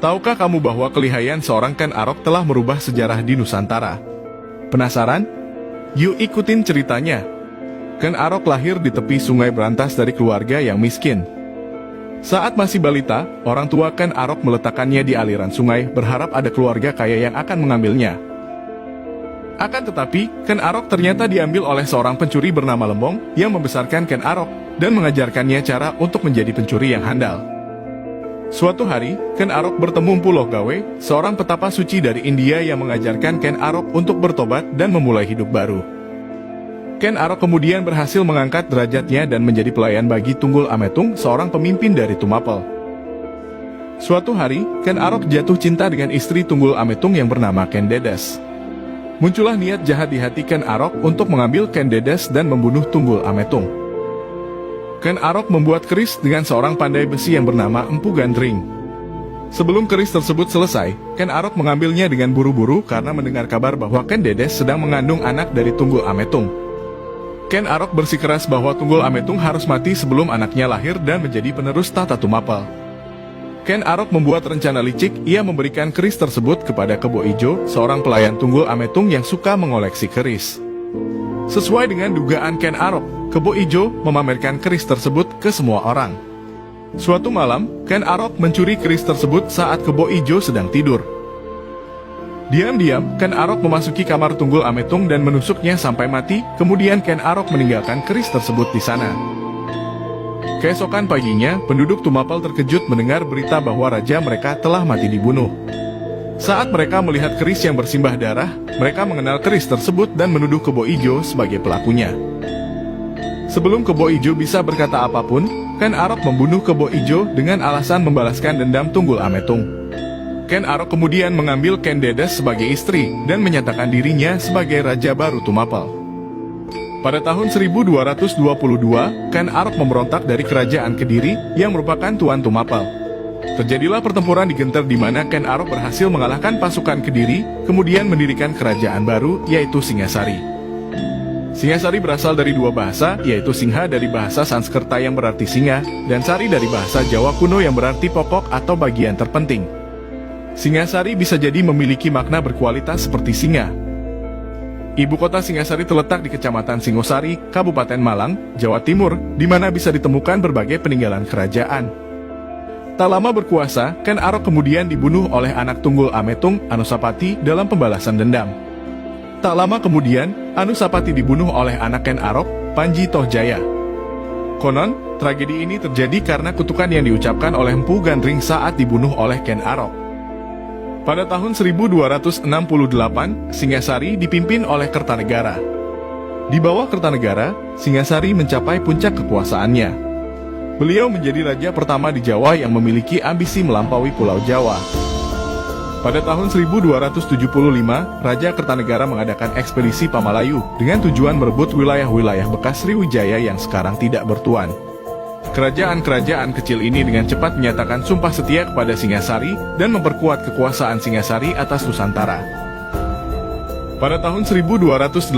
Tahukah kamu bahwa kelihayan seorang Ken Arok telah merubah sejarah di Nusantara? Penasaran? Yuk ikutin ceritanya. Ken Arok lahir di tepi sungai berantas dari keluarga yang miskin. Saat masih balita, orang tua Ken Arok meletakkannya di aliran sungai berharap ada keluarga kaya yang akan mengambilnya. Akan tetapi, Ken Arok ternyata diambil oleh seorang pencuri bernama Lembong yang membesarkan Ken Arok dan mengajarkannya cara untuk menjadi pencuri yang handal. Suatu hari, Ken Arok bertemu Mpu Lokgawe, seorang petapa suci dari India yang mengajarkan Ken Arok untuk bertobat dan memulai hidup baru. Ken Arok kemudian berhasil mengangkat derajatnya dan menjadi pelayan bagi Tunggul Ametung, seorang pemimpin dari Tumapel. Suatu hari, Ken Arok jatuh cinta dengan istri Tunggul Ametung yang bernama Ken Dedes. Muncullah niat jahat di hati Ken Arok untuk mengambil Ken Dedes dan membunuh Tunggul Ametung. Ken Arok membuat keris dengan seorang pandai besi yang bernama Empu Gandring. Sebelum keris tersebut selesai, Ken Arok mengambilnya dengan buru-buru karena mendengar kabar bahwa Ken Dedes sedang mengandung anak dari Tunggul Ametung. Ken Arok bersikeras bahwa Tunggul Ametung harus mati sebelum anaknya lahir dan menjadi penerus tahta Tumapel. Ken Arok membuat rencana licik, ia memberikan keris tersebut kepada Kebo Ijo, seorang pelayan Tunggul Ametung yang suka mengoleksi keris. Sesuai dengan dugaan Ken Arok, Kebo Ijo memamerkan keris tersebut ke semua orang. Suatu malam, Ken Arok mencuri keris tersebut saat Kebo Ijo sedang tidur. Diam-diam, Ken Arok memasuki kamar Tunggul Ametung dan menusuknya sampai mati, kemudian Ken Arok meninggalkan keris tersebut di sana. Keesokan paginya, penduduk Tumapel terkejut mendengar berita bahwa raja mereka telah mati dibunuh. Saat mereka melihat keris yang bersimbah darah, mereka mengenal keris tersebut dan menuduh Kebo Ijo sebagai pelakunya. Sebelum Kebo Ijo bisa berkata apapun, Ken Arok membunuh Kebo Ijo dengan alasan membalaskan dendam Tunggul Ametung. Ken Arok kemudian mengambil Ken Dedes sebagai istri dan menyatakan dirinya sebagai raja baru Tumapel. Pada tahun 1222, Ken Arok memberontak dari kerajaan Kediri yang merupakan tuan Tumapel. Terjadilah pertempuran di Genter di mana Ken Arok berhasil mengalahkan pasukan Kediri, kemudian mendirikan kerajaan baru yaitu Singasari. Singasari berasal dari dua bahasa, yaitu Singha dari bahasa Sanskerta yang berarti singa, dan Sari dari bahasa Jawa kuno yang berarti pokok atau bagian terpenting. Singasari bisa jadi memiliki makna berkualitas seperti singa. Ibu kota Singasari terletak di Kecamatan Singosari, Kabupaten Malang, Jawa Timur, di mana bisa ditemukan berbagai peninggalan kerajaan. Tak lama berkuasa, Ken Arok kemudian dibunuh oleh anak Tunggul Ametung, Anusapati, dalam pembalasan dendam. Tak lama kemudian, Anusapati dibunuh oleh anak Ken Arok, Panji Tohjaya. Konon, tragedi ini terjadi karena kutukan yang diucapkan oleh Empu Gandring saat dibunuh oleh Ken Arok. Pada tahun 1268, Singasari dipimpin oleh Kertanegara. Di bawah Kertanegara, Singasari mencapai puncak kekuasaannya. Beliau menjadi raja pertama di Jawa yang memiliki ambisi melampaui Pulau Jawa. Pada tahun 1275, Raja Kertanegara mengadakan ekspedisi Pamalayu dengan tujuan merebut wilayah-wilayah bekas Sriwijaya yang sekarang tidak bertuan. Kerajaan-kerajaan kecil ini dengan cepat menyatakan sumpah setia kepada Singasari dan memperkuat kekuasaan Singasari atas Nusantara. Pada tahun 1284,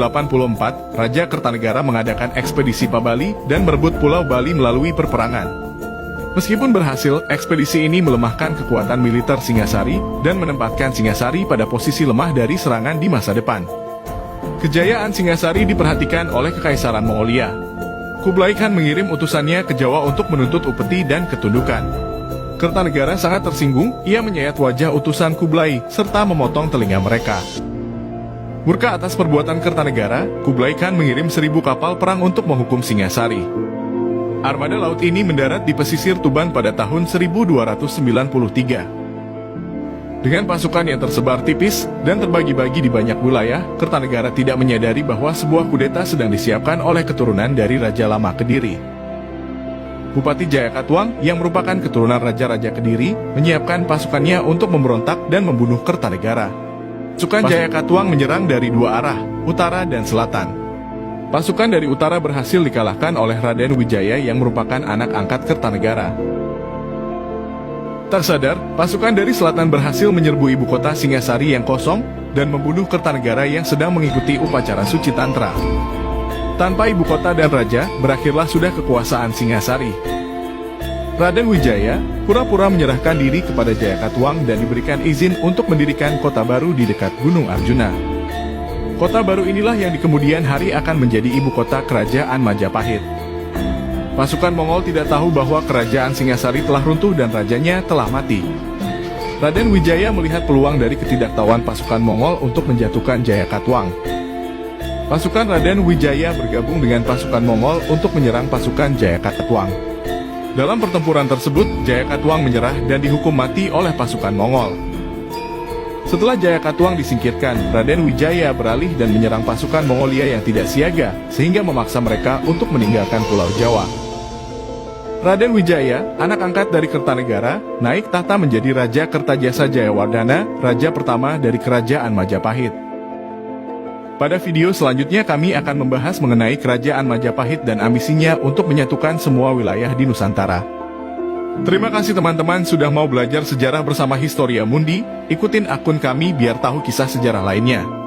Raja Kertanegara mengadakan ekspedisi Pabali dan merebut Pulau Bali melalui perperangan. Meskipun berhasil, ekspedisi ini melemahkan kekuatan militer Singasari dan menempatkan Singasari pada posisi lemah dari serangan di masa depan. Kejayaan Singasari diperhatikan oleh Kekaisaran Mongolia. Kublai Khan mengirim utusannya ke Jawa untuk menuntut upeti dan ketundukan. Kertanegara sangat tersinggung, ia menyayat wajah utusan Kublai serta memotong telinga mereka. Murka atas perbuatan Kertanegara, Kublai Khan mengirim 1000 kapal perang untuk menghukum Singasari. Armada laut ini mendarat di pesisir Tuban pada tahun 1293. Dengan pasukan yang tersebar tipis dan terbagi-bagi di banyak wilayah, Kertanegara tidak menyadari bahwa sebuah kudeta sedang disiapkan oleh keturunan dari Raja Lama Kediri. Bupati Jayakatwang, yang merupakan keturunan Raja-Raja Kediri, menyiapkan pasukannya untuk memberontak dan membunuh Kertanegara. Pasukan Jayakatwang menyerang dari dua arah, utara dan selatan. Pasukan dari utara berhasil dikalahkan oleh Raden Wijaya yang merupakan anak angkat Kertanegara. Tak sadar, pasukan dari selatan berhasil menyerbu ibu kota Singasari yang kosong dan membunuh Kertanegara yang sedang mengikuti upacara suci tantra. Tanpa ibu kota dan raja, berakhirlah sudah kekuasaan Singasari. Raden Wijaya pura-pura menyerahkan diri kepada Jayakatwang dan diberikan izin untuk mendirikan kota baru di dekat Gunung Arjuna. Kota baru inilah yang di kemudian hari akan menjadi ibu kota kerajaan Majapahit. Pasukan Mongol tidak tahu bahwa kerajaan Singasari telah runtuh dan rajanya telah mati. Raden Wijaya melihat peluang dari ketidaktahuan pasukan Mongol untuk menjatuhkan Jayakatwang. Pasukan Raden Wijaya bergabung dengan pasukan Mongol untuk menyerang pasukan Jayakatwang. Dalam pertempuran tersebut, Jayakatwang menyerah dan dihukum mati oleh pasukan Mongol. Setelah Jayakatwang disingkirkan, Raden Wijaya beralih dan menyerang pasukan Mongolia yang tidak siaga, sehingga memaksa mereka untuk meninggalkan Pulau Jawa. Raden Wijaya, anak angkat dari Kertanegara, naik tahta menjadi Raja Kertajasa Jayawardhana, raja pertama dari Kerajaan Majapahit. Pada video selanjutnya kami akan membahas mengenai Kerajaan Majapahit dan ambisinya untuk menyatukan semua wilayah di Nusantara. Terima kasih teman-teman sudah mau belajar sejarah bersama Historia Mundi. Ikutin akun kami biar tahu kisah sejarah lainnya.